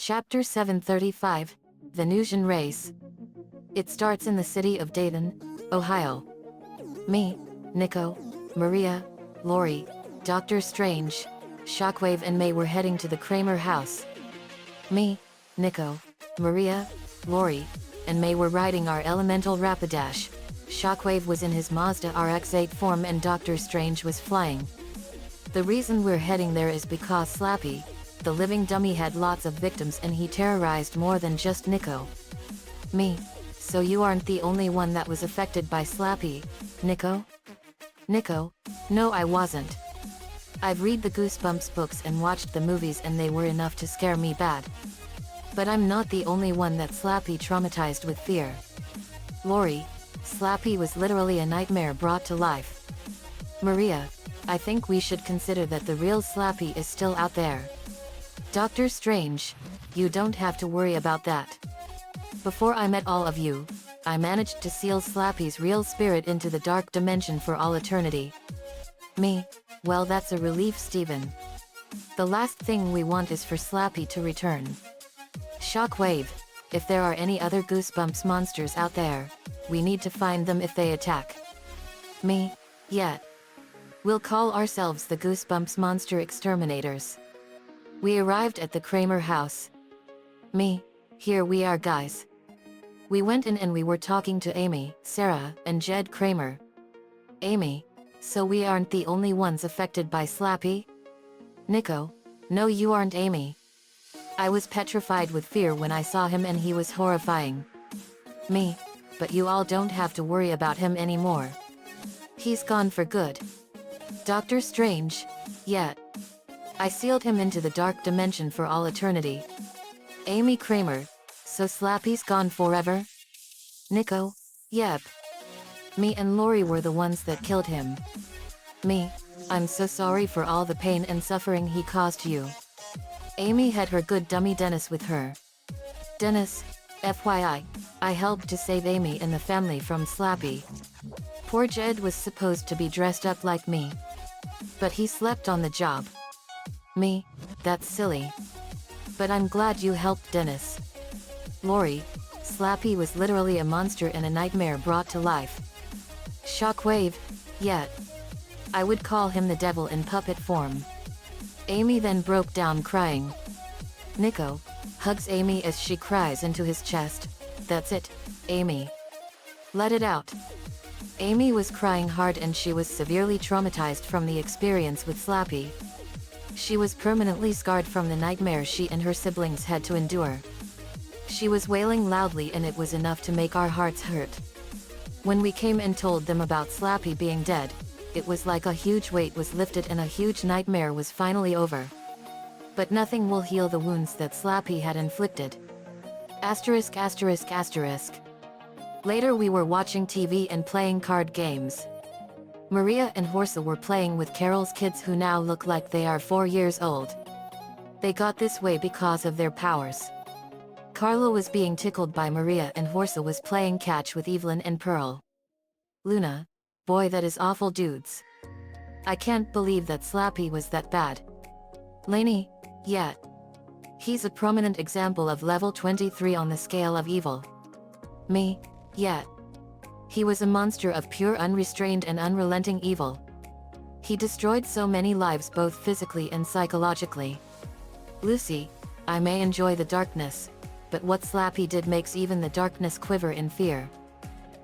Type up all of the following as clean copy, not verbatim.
Chapter 735, Venusian Race. It starts in the city of Dayton, Ohio. Me, Nico, Maria, Lori, Dr. Strange, Shockwave and May were heading to the Kramer house. Me, Nico, Maria, Lori, and May were riding our elemental Rapidash. Shockwave was in his Mazda RX-8 form and Dr. Strange was flying. The reason we're heading there is because Slappy, the living dummy, had lots of victims and he terrorized more than just Nico. Me. So you aren't the only one that was affected by Slappy, Nico? Nico, no I wasn't. I've read the Goosebumps books and watched the movies and they were enough to scare me bad. But I'm not the only one that Slappy traumatized with fear. Lori, Slappy was literally a nightmare brought to life. Maria, I think we should consider that the real Slappy is still out there. Dr. Strange, you don't have to worry about that. Before I met all of you, I managed to seal Slappy's real spirit into the dark dimension for all eternity. Me, well that's a relief, Steven. The last thing we want is for Slappy to return. Shockwave, if there are any other Goosebumps monsters out there, we need to find them if they attack. Me, yeah. We'll call ourselves the Goosebumps Monster Exterminators. We arrived at the Kramer house. Me, here we are guys. We went in and we were talking to Amy, Sarah, and Jed Kramer. Amy, so we aren't the only ones affected by Slappy? Nico, no you aren't Amy. I was petrified with fear when I saw him and he was horrifying. Me, but you all don't have to worry about him anymore. He's gone for good. Dr. Strange, yeah. I sealed him into the dark dimension for all eternity. Amy Kramer, so Slappy's gone forever? Nico, yep. Me and Lori were the ones that killed him. Me, I'm so sorry for all the pain and suffering he caused you. Amy had her good dummy Dennis with her. Dennis, FYI, I helped to save Amy and the family from Slappy. Poor Jed was supposed to be dressed up like me. But he slept on the job. Me, that's silly. But I'm glad you helped Dennis. Lori, Slappy was literally a monster and a nightmare brought to life. Shockwave, yeah. I would call him the devil in puppet form. Amy then broke down crying. Nico hugs Amy as she cries into his chest. That's it, Amy. Let it out. Amy was crying hard and she was severely traumatized from the experience with Slappy. She was permanently scarred from the nightmares she and her siblings had to endure. She was wailing loudly and it was enough to make our hearts hurt. When we came and told them about Slappy being dead, it was like a huge weight was lifted and a huge nightmare was finally over. But nothing will heal the wounds that Slappy had inflicted. Asterisk asterisk asterisk. Later we were watching TV and playing card games. Maria and Horsa were playing with Carol's kids who now look like they are 4 years old. They got this way because of their powers. Carla was being tickled by Maria and Horsa was playing catch with Evelyn and Pearl. Luna, boy that is awful dudes. I can't believe that Slappy was that bad. Lainey, yeah. He's a prominent example of level 23 on the scale of evil. Me, yeah. He was a monster of pure unrestrained and unrelenting evil. He destroyed so many lives both physically and psychologically. Lucy, I may enjoy the darkness, but what Slappy did makes even the darkness quiver in fear.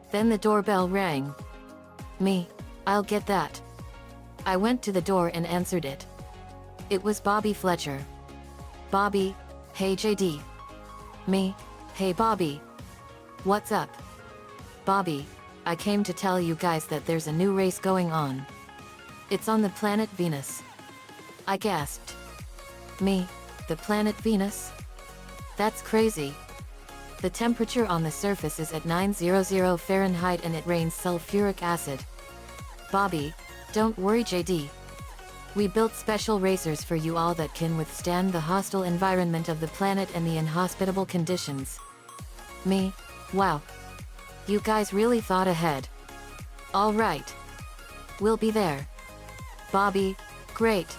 Then the doorbell rang. Me, I'll get that. I went to the door and answered it. It was Bobby Fletcher. Bobby, hey JD. Me, hey Bobby. What's up? Bobby, I came to tell you guys that there's a new race going on. It's on the planet Venus. I gasped. Me, the planet Venus? That's crazy. The temperature on the surface is at 900 Fahrenheit and it rains sulfuric acid. Bobby, don't worry JD. We built special racers for you all that can withstand the hostile environment of the planet and the inhospitable conditions. Me, wow. You guys really thought ahead. All right. We'll be there. Bobby, great.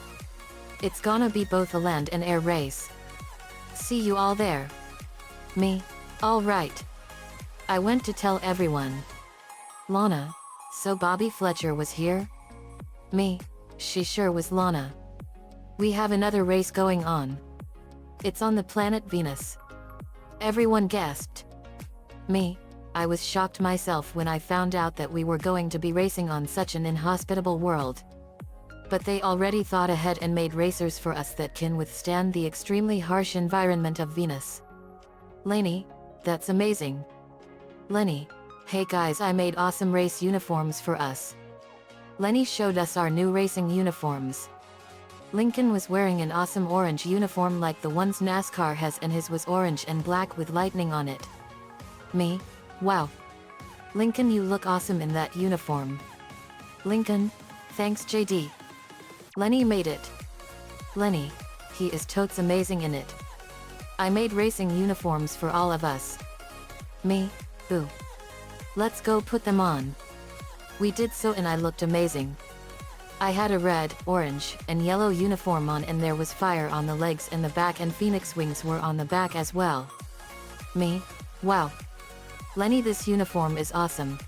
It's gonna be both a land and air race. See you all there. Me, all right. I went to tell everyone. Lana, so Bobby Fletcher was here? Me, she sure was Lana. We have another race going on. It's on the planet Venus. Everyone gasped. Me, I was shocked myself when I found out that we were going to be racing on such an inhospitable world. But they already thought ahead and made racers for us that can withstand the extremely harsh environment of Venus. Lainey, that's amazing. Lenny, hey guys, I made awesome race uniforms for us. Lenny showed us our new racing uniforms. Lincoln was wearing an awesome orange uniform like the ones NASCAR has, and his was orange and black with lightning on it. Me, wow. Lincoln, you look awesome in that uniform. Lincoln, thanks JD. Lenny made it. Lenny, he is totes amazing in it. I made racing uniforms for all of us. Me, ooh. Let's go put them on. We did so and I looked amazing. I had a red, orange, and yellow uniform on, and there was fire on the legs and the back, and phoenix wings were on the back as well. Me, wow. Lenny, this uniform is awesome.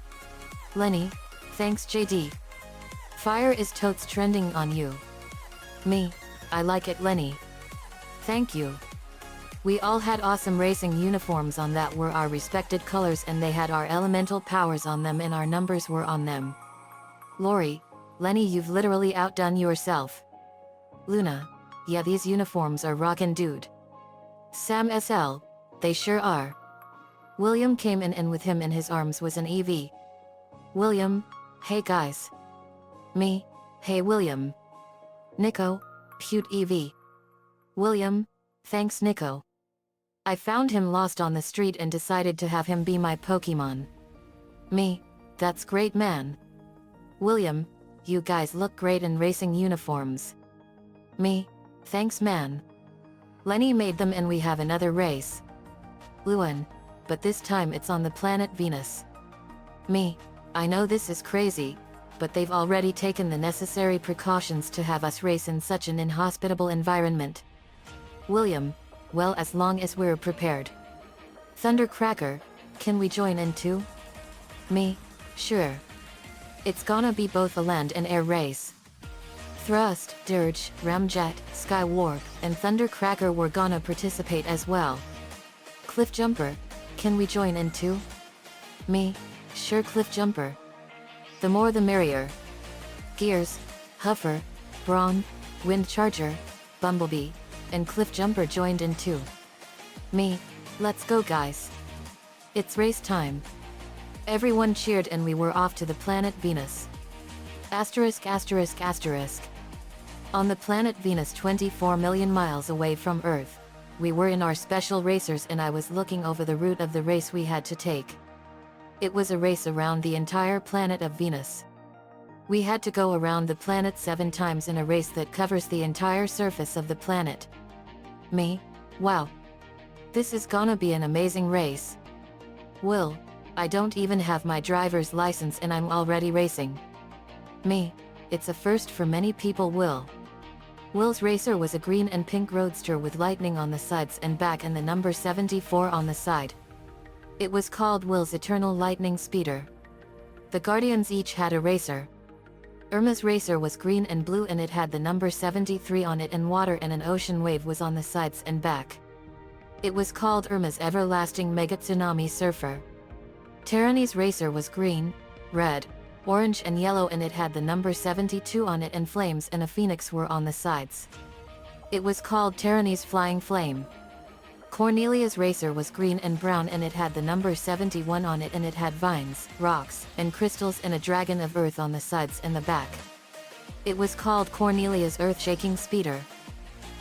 Lenny, thanks JD. Fire is totes trending on you. Me, I like it Lenny. Thank you. We all had awesome racing uniforms on that were our respected colors, and they had our elemental powers on them and our numbers were on them. Lori, Lenny, you've literally outdone yourself. Luna, yeah, these uniforms are rockin' dude. Sam SL, they sure are. William came in and with him in his arms was an EV. William, hey guys. Me, hey William. Nico, cute EV. William, thanks Nico. I found him lost on the street and decided to have him be my Pokemon. Me, that's great man. William, you guys look great in racing uniforms. Me, thanks man. Lenny made them and we have another race. Luan, but this time it's on the planet Venus. Me, I know this is crazy, but they've already taken the necessary precautions to have us race in such an inhospitable environment. William, well, as long as we're prepared. Thundercracker, can we join in too? Me, sure. It's gonna be both a land and air race. Thrust, Dirge, Ramjet, Skywarp, and Thundercracker were gonna participate as well. Cliffjumper, can we join in too? Me, sure Cliffjumper. The more the merrier. Gears, Huffer, Brawn, Windcharger, Bumblebee, and Cliffjumper joined in too. Me, let's go guys. It's race time. Everyone cheered and we were off to the planet Venus. Asterisk asterisk asterisk. On the planet Venus, 24 million miles away from Earth, we were in our special racers and I was looking over the route of the race we had to take. It was a race around the entire planet of Venus. We had to go around the planet 7 times in a race that covers the entire surface of the planet. Me, wow. This is gonna be an amazing race. Will, I don't even have my driver's license and I'm already racing. Me, it's a first for many people. Will's racer was a green and pink roadster with lightning on the sides and back and the number 74 on the side. It was called Will's Eternal Lightning Speeder. The Guardians each had a racer. Irma's racer was green and blue and it had the number 73 on it, and water and an ocean wave was on the sides and back. It was called Irma's Everlasting Mega Tsunami Surfer. Tyranny's racer was green, red, orange and yellow and it had the number 72 on it, and flames and a phoenix were on the sides. It was called Tyranny's Flying Flame. Cornelia's racer was green and brown and it had the number 71 on it, and it had vines, rocks, and crystals and a dragon of earth on the sides and the back. It was called Cornelia's Earth-Shaking Speeder.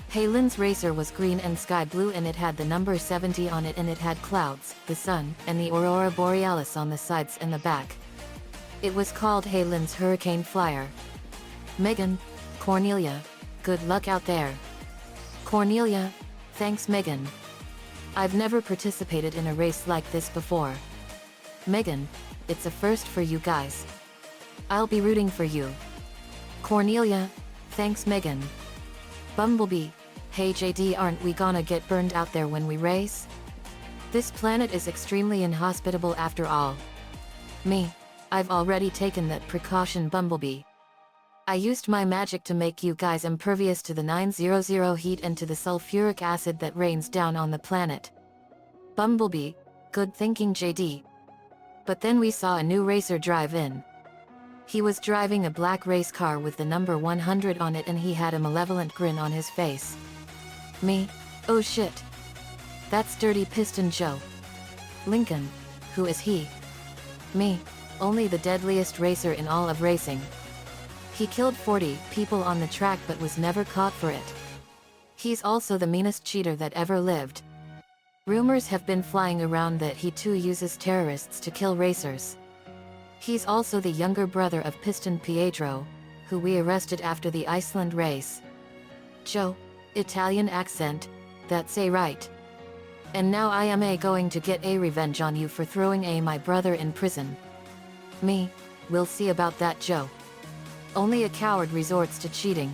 Halen's racer was green and sky blue and it had the number 70 on it, and it had clouds, the sun, and the aurora borealis on the sides and the back. It was called Halen's Hurricane Flyer. Megan, Cornelia, good luck out there. Cornelia, thanks Megan. I've never participated in a race like this before. Megan, it's a first for you guys. I'll be rooting for you. Cornelia, thanks Megan. Bumblebee, Hey JD, aren't we gonna get burned out there when we race? This planet is extremely inhospitable after all. Me, I've already taken that precaution, Bumblebee. I used my magic to make you guys impervious to the 900 heat and to the sulfuric acid that rains down on the planet. Bumblebee, good thinking JD. But then we saw a new racer drive in. He was driving a black race car with the number 100 on it and he had a malevolent grin on his face. Me, oh shit. That's Dirty Piston Joe. Lincoln, who is he? Me, only the deadliest racer in all of racing. He killed 40 people on the track but was never caught for it. He's also the meanest cheater that ever lived. Rumors have been flying around that he too uses terrorists to kill racers. He's also the younger brother of Piston Pietro, who we arrested after the Iceland race. Joe, Italian accent, that's a right. And now I am going to get a revenge on you for throwing my brother in prison. Me, we'll see about that, Joe. Only a coward resorts to cheating.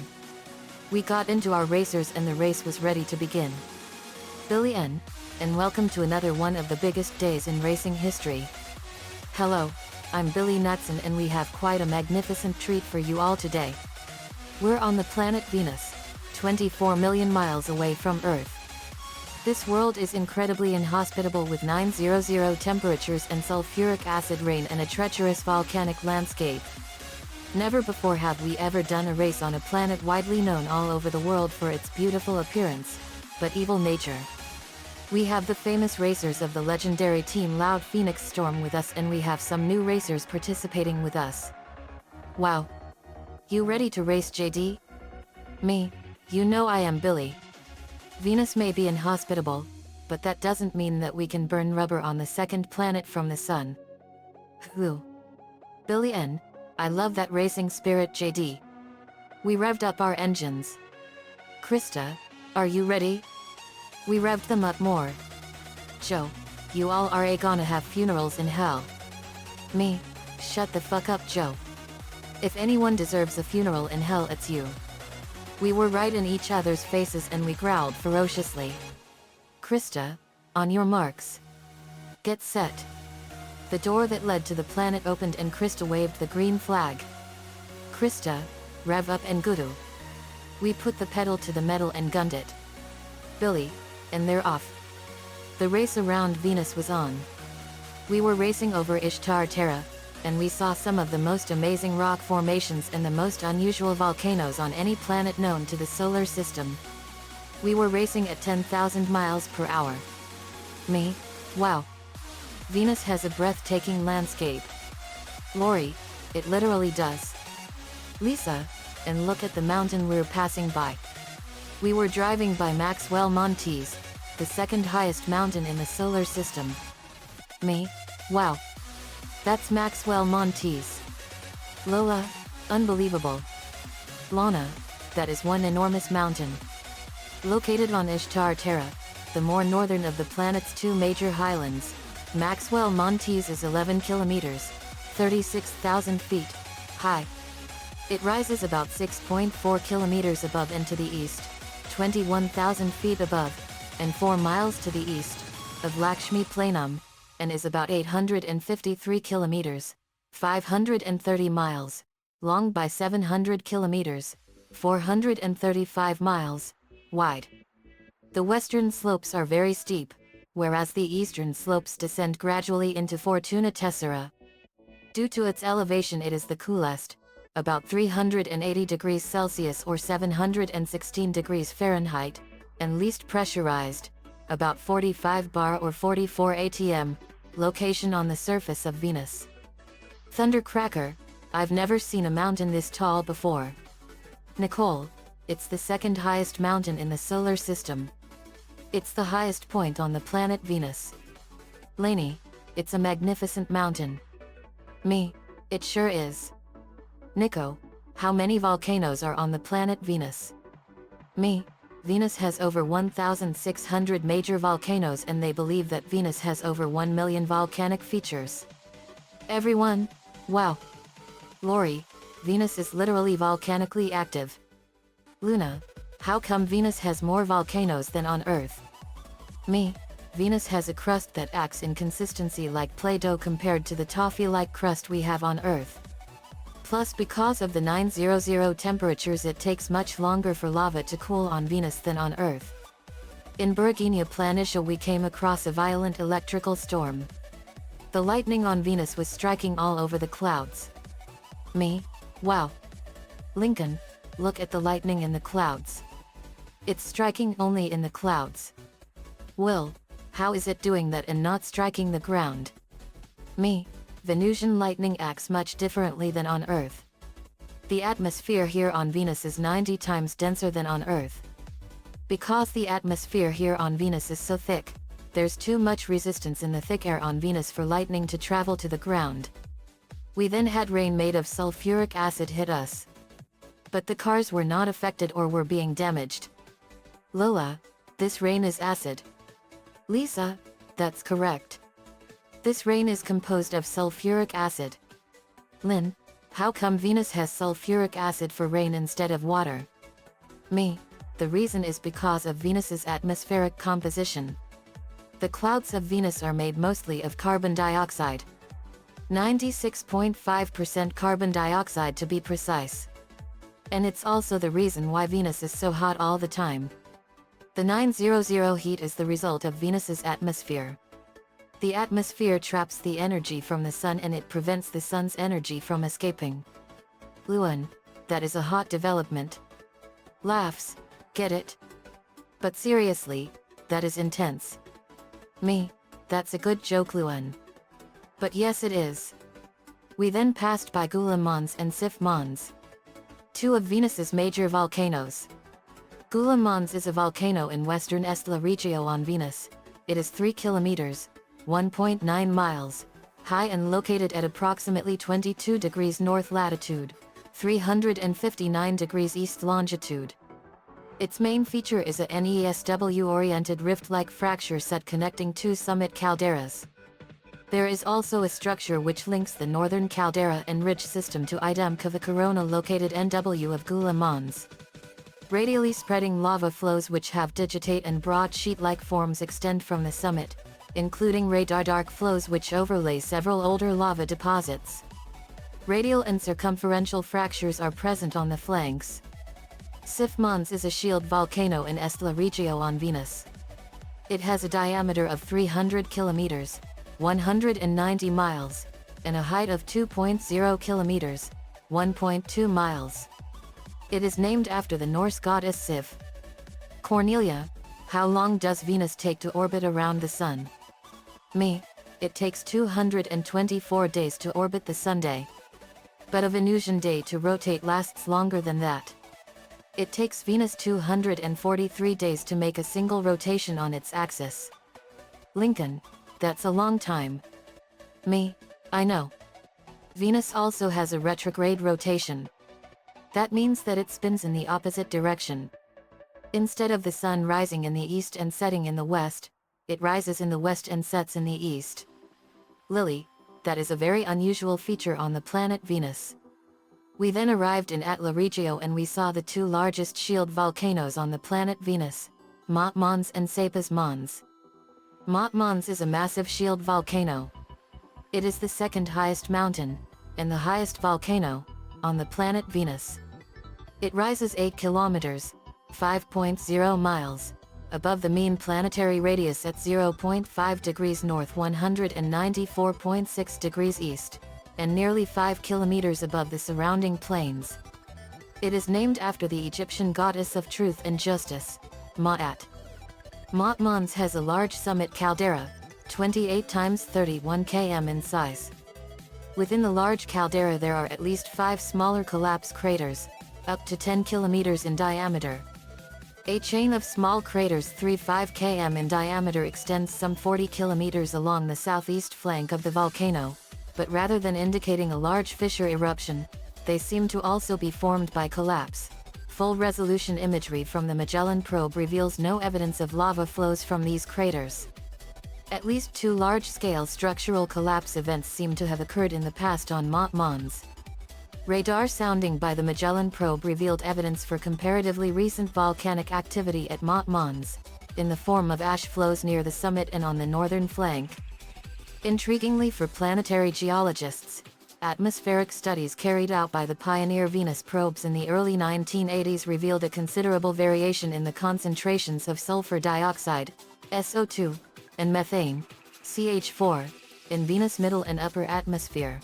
We got into our racers and the race was ready to begin. Billy N, and welcome to another one of the biggest days in racing history. Hello, I'm Billy Knutson and we have quite a magnificent treat for you all today. We're on the planet Venus, 24 million miles away from Earth. This world is incredibly inhospitable with 900 temperatures and sulfuric acid rain and a treacherous volcanic landscape. Never before have we ever done a race on a planet widely known all over the world for its beautiful appearance, but evil nature. We have the famous racers of the legendary team Loud Phoenix Storm with us and we have some new racers participating with us. Wow. You ready to race JD? Me, you know I am Billy. Venus may be inhospitable, but that doesn't mean that we can burn rubber on the second planet from the sun. Whew. Billy N, I love that racing spirit JD. We revved up our engines. Krista, are you ready? We revved them up more. Joe, you all are gonna have funerals in hell. Me, shut the fuck up Joe. If anyone deserves a funeral in hell it's you. We were right in each other's faces and we growled ferociously. Krista, on your marks. Get set. The door that led to the planet opened and Krista waved the green flag. Krista, rev up and Gudu. We put the pedal to the metal and gunned it. Billy, and they're off. The race around Venus was on. We were racing over Ishtar Terra, and we saw some of the most amazing rock formations and the most unusual volcanoes on any planet known to the solar system. We were racing at 10,000 miles per hour. Me, wow. Venus has a breathtaking landscape. Lori, it literally does. Lisa, and look at the mountain we're passing by. We were driving by Maxwell Montes, the second highest mountain in the solar system. Me, wow. That's Maxwell Montes. Lola, unbelievable. Lana, that is one enormous mountain. Located on Ishtar Terra, the more northern of the planet's two major highlands, Maxwell Montes is 11 kilometers, 36,000 feet, high. It rises about 6.4 kilometers above and to the east, 21,000 feet above, and 4 miles to the east, of Lakshmi Planum, and is about 853 kilometers, 530 miles, long by 700 kilometers, 435 miles, wide. The western slopes are very steep, whereas the eastern slopes descend gradually into Fortuna Tessera. Due to its elevation it is the coolest, about 380 degrees Celsius or 716 degrees Fahrenheit, and least pressurized, about 45 bar or 44 atm, location on the surface of Venus. Thundercracker, I've never seen a mountain this tall before. Nicole, it's the second highest mountain in the solar system. It's the highest point on the planet Venus. Lainey, it's a magnificent mountain. Me, it sure is. Nico, how many volcanoes are on the planet Venus? Me, Venus has over 1,600 major volcanoes and they believe that Venus has over 1 million volcanic features. Everyone, wow. Lori, Venus is literally volcanically active. Luna, how come Venus has more volcanoes than on Earth? Me, Venus has a crust that acts in consistency like Play-Doh compared to the toffee-like crust we have on Earth. Plus, because of the 900 temperatures, it takes much longer for lava to cool on Venus than on Earth. In Bergenia Planitia we came across a violent electrical storm. The lightning on Venus was striking all over the clouds. Me, wow. Lincoln, look at the lightning in the clouds. It's striking only in the clouds. Will, how is it doing that and not striking the ground? Me, Venusian lightning acts much differently than on Earth. The atmosphere here on Venus is 90 times denser than on Earth. Because the atmosphere here on Venus is so thick, there's too much resistance in the thick air on Venus for lightning to travel to the ground. We then had rain made of sulfuric acid hit us. But the cars were not affected or were being damaged. Lola, this rain is acid. Lisa, that's correct. This rain is composed of sulfuric acid. Lynn, how come Venus has sulfuric acid for rain instead of water? Me, the reason is because of Venus's atmospheric composition. The clouds of Venus are made mostly of carbon dioxide. 96.5% carbon dioxide to be precise. And it's also the reason why Venus is so hot all the time. The 900 heat is the result of Venus's atmosphere. The atmosphere traps the energy from the sun and it prevents the sun's energy from escaping. Luan, that is a hot development. Laughs, get it? But seriously, that is intense. Me, that's a good joke, Luan. But yes, it is. We then passed by Gula Mons and Sif Mons, two of Venus's major volcanoes. Gula Mons is a volcano in western Estla Regio on Venus. It is 3 kilometers, 1.9 miles, high and located at approximately 22 degrees north latitude, 359 degrees east longitude. Its main feature is a NESW-oriented rift-like fracture set connecting two summit calderas. There is also a structure which links the northern caldera and ridge system to Idem Cava Corona located NW of Gula Mons. Radially spreading lava flows which have digitate and broad sheet-like forms extend from the summit, including radar dark flows which overlay several older lava deposits. Radial and circumferential fractures are present on the flanks. Sif Mons is a shield volcano in Estla Regio on Venus. It has a diameter of 300 kilometers, 190 miles, and a height of 2.0 kilometers, 1.2 miles. It is named after the Norse goddess Sif. Cornelia, how long does Venus take to orbit around the Sun? Me, it takes 224 days to orbit the Sunday. But a Venusian day to rotate lasts longer than that. It takes Venus 243 days to make a single rotation on its axis. Lincoln, that's a long time. Me, I know. Venus also has a retrograde rotation. That means that it spins in the opposite direction. Instead of the sun rising in the east and setting in the west, it rises in the west and sets in the east. Lily, that is a very unusual feature on the planet Venus. We then arrived in Atla Regio and we saw the two largest shield volcanoes on the planet Venus, Mont Mons and Cetus Mons. Mont Mons is a massive shield volcano. It is the second highest mountain, and the highest volcano, on the planet Venus. It rises 8 kilometers, 5.0 miles, above the mean planetary radius at 0.5 degrees north 194.6 degrees east, and nearly 5 kilometers above the surrounding plains. It is named after the Egyptian goddess of truth and justice, Ma'at. Mont Mons has a large summit caldera, 28 times 31 km in size. Within the large caldera there are at least 5 smaller collapse craters, up to 10 kilometers in diameter. A chain of small craters 5 km in diameter extends some 40 kilometers along the southeast flank of the volcano, but rather than indicating a large fissure eruption, they seem to also be formed by collapse. Full-resolution imagery from the Magellan probe reveals no evidence of lava flows from these craters. At least 2 large-scale structural collapse events seem to have occurred in the past on Mont Mons. Radar sounding by the Magellan probe revealed evidence for comparatively recent volcanic activity at Mont Mons, in the form of ash flows near the summit and on the northern flank. Intriguingly for planetary geologists, atmospheric studies carried out by the Pioneer Venus probes in the early 1980s revealed a considerable variation in the concentrations of sulfur dioxide, SO2, and methane, CH4, in Venus' middle and upper atmosphere.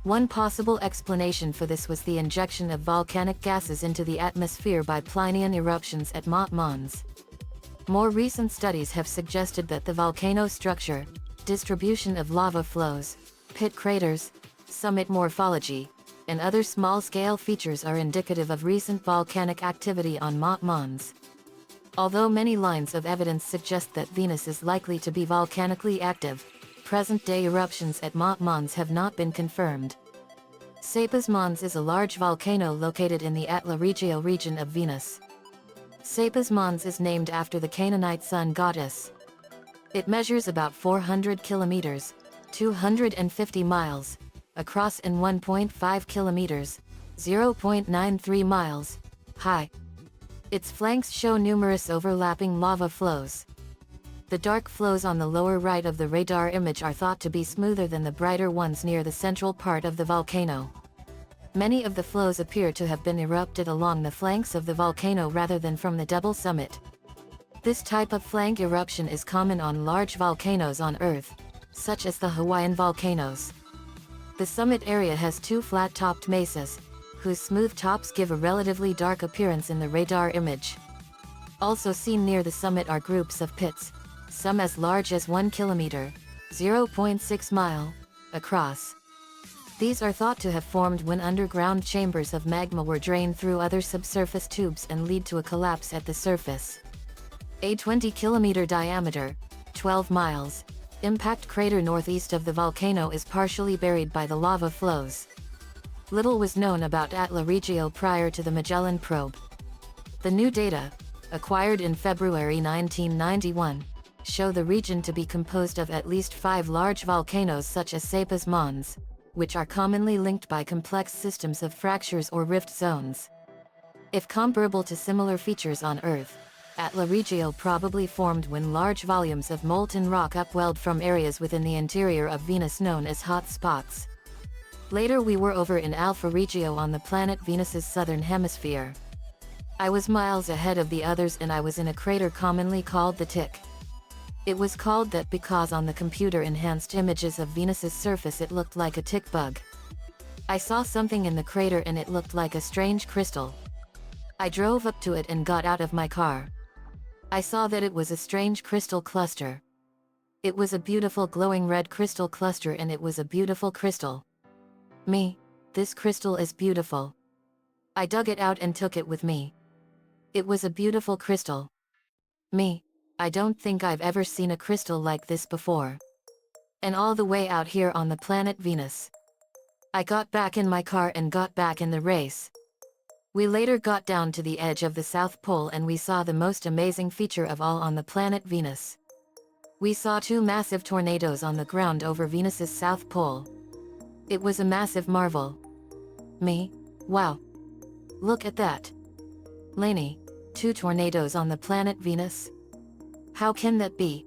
One possible explanation for this was the injection of volcanic gases into the atmosphere by Plinian eruptions at Mont Mons. More recent studies have suggested that the volcano structure, distribution of lava flows, pit craters, summit morphology, and other small-scale features are indicative of recent volcanic activity on Mont Mons. Although many lines of evidence suggest that Venus is likely to be volcanically active, present-day eruptions at Mont Mons have not been confirmed. Cetus Mons is a large volcano located in the Atla Regio region of Venus. Cetus Mons is named after the Canaanite sun goddess. It measures about 400 kilometers, 250 miles, across and 1.5 kilometers, 0.93 miles, high. Its flanks show numerous overlapping lava flows. The dark flows on the lower right of the radar image are thought to be smoother than the brighter ones near the central part of the volcano. Many of the flows appear to have been erupted along the flanks of the volcano rather than from the double summit. This type of flank eruption is common on large volcanoes on Earth, such as the Hawaiian volcanoes. The summit area has two flat-topped mesas, whose smooth tops give a relatively dark appearance in the radar image. Also seen near the summit are groups of pits, some as large as 1 kilometer, 0.6 mile, across. These are thought to have formed when underground chambers of magma were drained through other subsurface tubes and lead to a collapse at the surface. A 20-kilometer diameter, 12 miles, impact crater northeast of the volcano is partially buried by the lava flows. Little was known about Atla Regio prior to the Magellan probe. The new data, acquired in February 1991, show the region to be composed of at least 5 large volcanoes such as Cetus Mons, which are commonly linked by complex systems of fractures or rift zones. If comparable to similar features on Earth, Atla Regio probably formed when large volumes of molten rock upwelled from areas within the interior of Venus known as hot spots. Later we were over in Alpha Regio on the planet Venus's southern hemisphere. I was miles ahead of the others and I was in a crater commonly called the Tick. It was called that because on the computer-enhanced images of Venus's surface it looked like a tick bug. I saw something in the crater and it looked like a strange crystal. I drove up to it and got out of my car. I saw that it was a strange crystal cluster. It was a beautiful glowing red crystal cluster and it was a beautiful crystal. This crystal is beautiful. I dug it out and took it with me. It was a beautiful crystal. I don't think I've ever seen a crystal like this before. And all the way out here on the planet Venus. I got back in my car and got back in the race. We later got down to the edge of the South Pole and we saw the most amazing feature of all on the planet Venus. We saw 2 massive tornadoes on the ground over Venus's South Pole. It was a massive marvel. Wow. Look at that. Lainey, 2 tornadoes on the planet Venus? How can that be?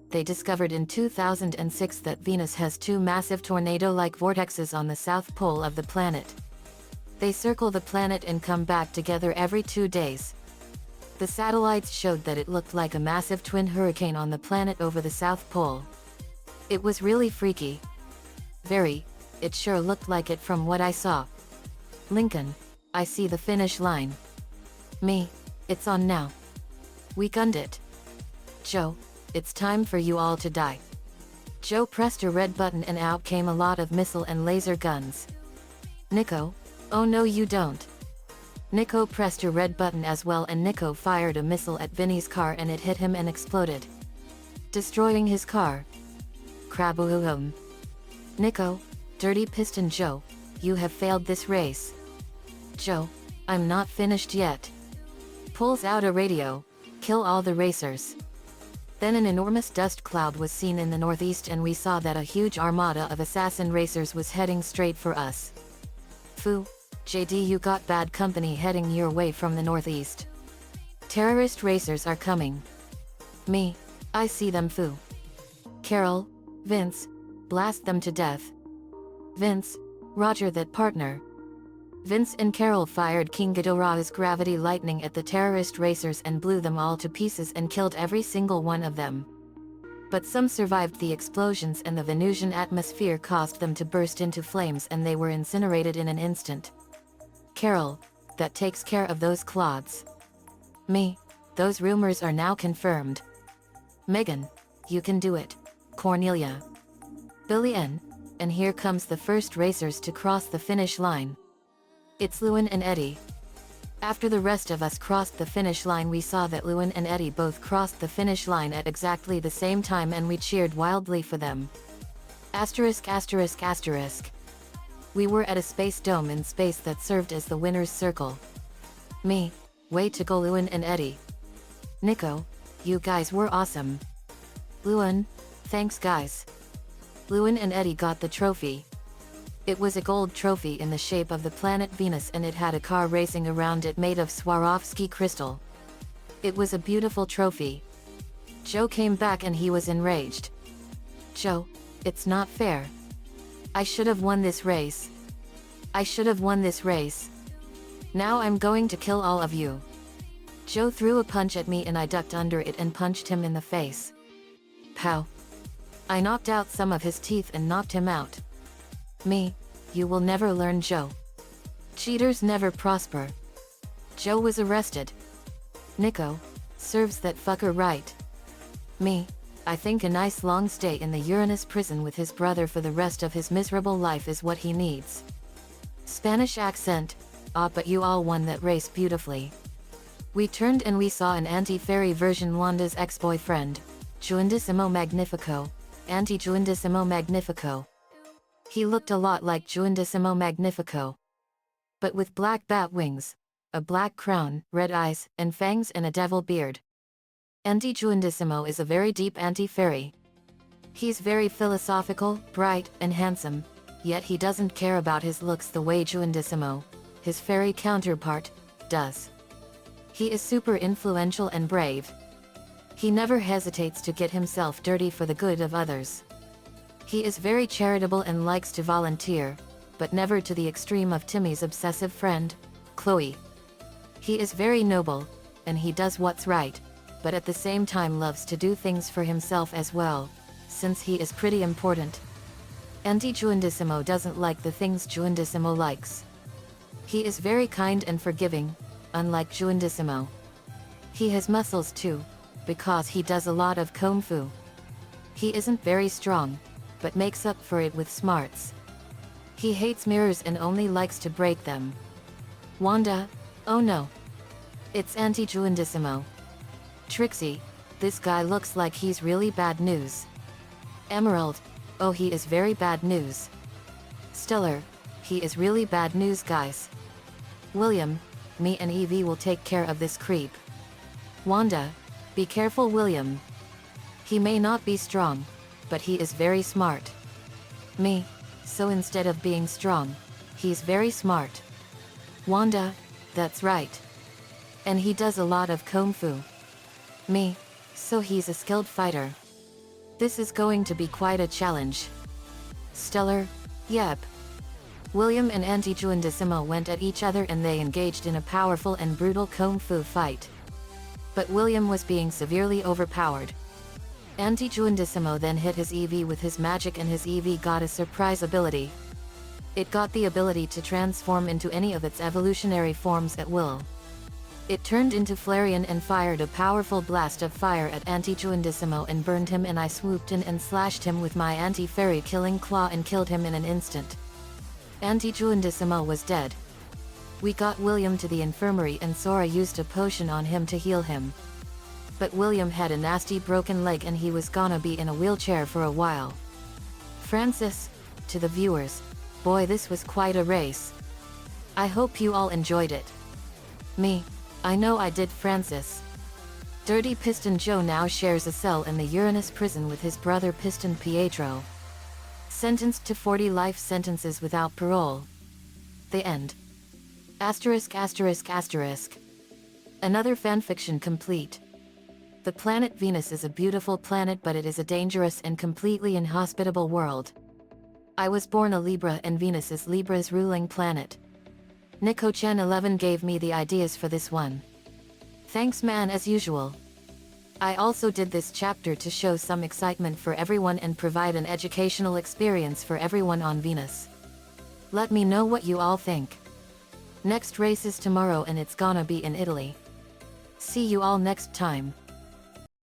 They discovered in 2006 that Venus has 2 massive tornado-like vortexes on the south pole of the planet. They circle the planet and come back together every 2 days. The satellites showed that it looked like a massive twin hurricane on the planet over the South Pole. It was really freaky. Very. It sure looked like it from what I saw. Lincoln, I see the finish line. It's on now. We gunned it. Joe, it's time for you all to die. Joe pressed a red button and out came a lot of missile and laser guns. Nico, oh no you don't. Nico pressed a red button as well and Nico fired a missile at Vinny's car and it hit him and exploded, destroying his car. Kraboom. Nico, dirty piston Joe, you have failed this race. Joe, I'm not finished yet. Pulls out a radio, kill all the racers. Then an enormous dust cloud was seen in the northeast and we saw that a huge armada of assassin racers was heading straight for us. Foo, JD, you got bad company heading your way from the northeast. Terrorist racers are coming. Me, I see them. Foo. Carol, Vince, blast them to death. Vince, roger that, partner. Vince and Carol fired King Ghidorah's gravity lightning at the terrorist racers and blew them all to pieces and killed every single one of them. But some survived the explosions, and the Venusian atmosphere caused them to burst into flames and they were incinerated in an instant. Carol, that takes care of those clods. Me, those rumors are now confirmed. Megan, you can do it. Cornelia. Billy N, and here comes the first racers to cross the finish line. It's Lewin and Eddie. After the rest of us crossed the finish line, we saw that Lewin and Eddie both crossed the finish line at exactly the same time, and we cheered wildly for them. Asterisk asterisk asterisk. We were at a space dome in space that served as the winner's circle. Me, way to go Lewin and Eddie. Nico, you guys were awesome. Lewin, thanks guys. Lewin and Eddie got the trophy. It was a gold trophy in the shape of the planet Venus, and it had a car racing around it made of Swarovski crystal. It was a beautiful trophy. Joe came back and he was enraged. Joe, it's not fair. I should have won this race. I should have won this race. Now I'm going to kill all of you. Joe threw a punch at me and I ducked under it and punched him in the face. Pow. I knocked out some of his teeth and knocked him out. Me, you will never learn, Joe. Cheaters never prosper. Joe was arrested. Nico, serves that fucker right. Me, I think a nice long stay in the Uranus prison with his brother for the rest of his miserable life is what he needs. Spanish accent, but you all won that race beautifully. We turned and we saw an anti-fairy version Wanda's ex-boyfriend, Juandissimo Magnifico, Anti-Juandissimo Magnifico. He looked a lot like Juandissimo Magnifico, but with black bat wings, a black crown, red eyes, and fangs, and a devil beard. Anti-Juandissimo is a very deep anti-fairy. He's very philosophical, bright, and handsome, yet he doesn't care about his looks the way Juandissimo, his fairy counterpart, does. He is super influential and brave. He never hesitates to get himself dirty for the good of others. He is very charitable and likes to volunteer, but never to the extreme of Timmy's obsessive friend, Chloe. He is very noble, and he does what's right, but at the same time loves to do things for himself as well, since he is pretty important. Anti-Juandissimo doesn't like the things Juandissimo likes. He is very kind and forgiving, unlike Juandissimo. He has muscles too, because he does a lot of kung fu. He isn't very strong, but makes up for it with smarts. He hates mirrors and only likes to break them. Wanda, oh no. It's Anti-Juandissimo. Trixie, this guy looks like he's really bad news. Emerald, oh he is very bad news. Stellar, he is really bad news guys. William, me and Evie will take care of this creep. Wanda, be careful William. He may not be strong, but he is very smart. Me, so instead of being strong, he's very smart. Wanda, that's right. And he does a lot of kung fu. Me, so he's a skilled fighter. This is going to be quite a challenge. Stellar, yep. William and Anti-Juandissimo went at each other and they engaged in a powerful and brutal kung fu fight. But William was being severely overpowered. Anti-Juandissimo then hit his EV with his magic and his EV got a surprise ability. It got the ability to transform into any of its evolutionary forms at will. It turned into Flareon and fired a powerful blast of fire at Anti-Juandissimo and burned him, and I swooped in and slashed him with my anti-fairy killing claw and killed him in an instant. Anti-Juandissimo was dead. We got William to the infirmary and Sora used a potion on him to heal him. But William had a nasty broken leg and he was gonna be in a wheelchair for a while. Francis, to the viewers, boy this was quite a race. I hope you all enjoyed it. Me, I know I did Francis. Dirty Piston Joe now shares a cell in the Uranus prison with his brother Piston Pietro. Sentenced to 40 life sentences without parole. The end. Asterisk asterisk asterisk. Another fanfiction complete. The planet Venus is a beautiful planet, but it is a dangerous and completely inhospitable world. I was born a Libra and Venus is Libra's ruling planet. Nico-chan 11 gave me the ideas for this one. Thanks man as usual. I also did this chapter to show some excitement for everyone and provide an educational experience for everyone on Venus. Let me know what you all think. Next race is tomorrow and it's gonna be in Italy. See you all next time.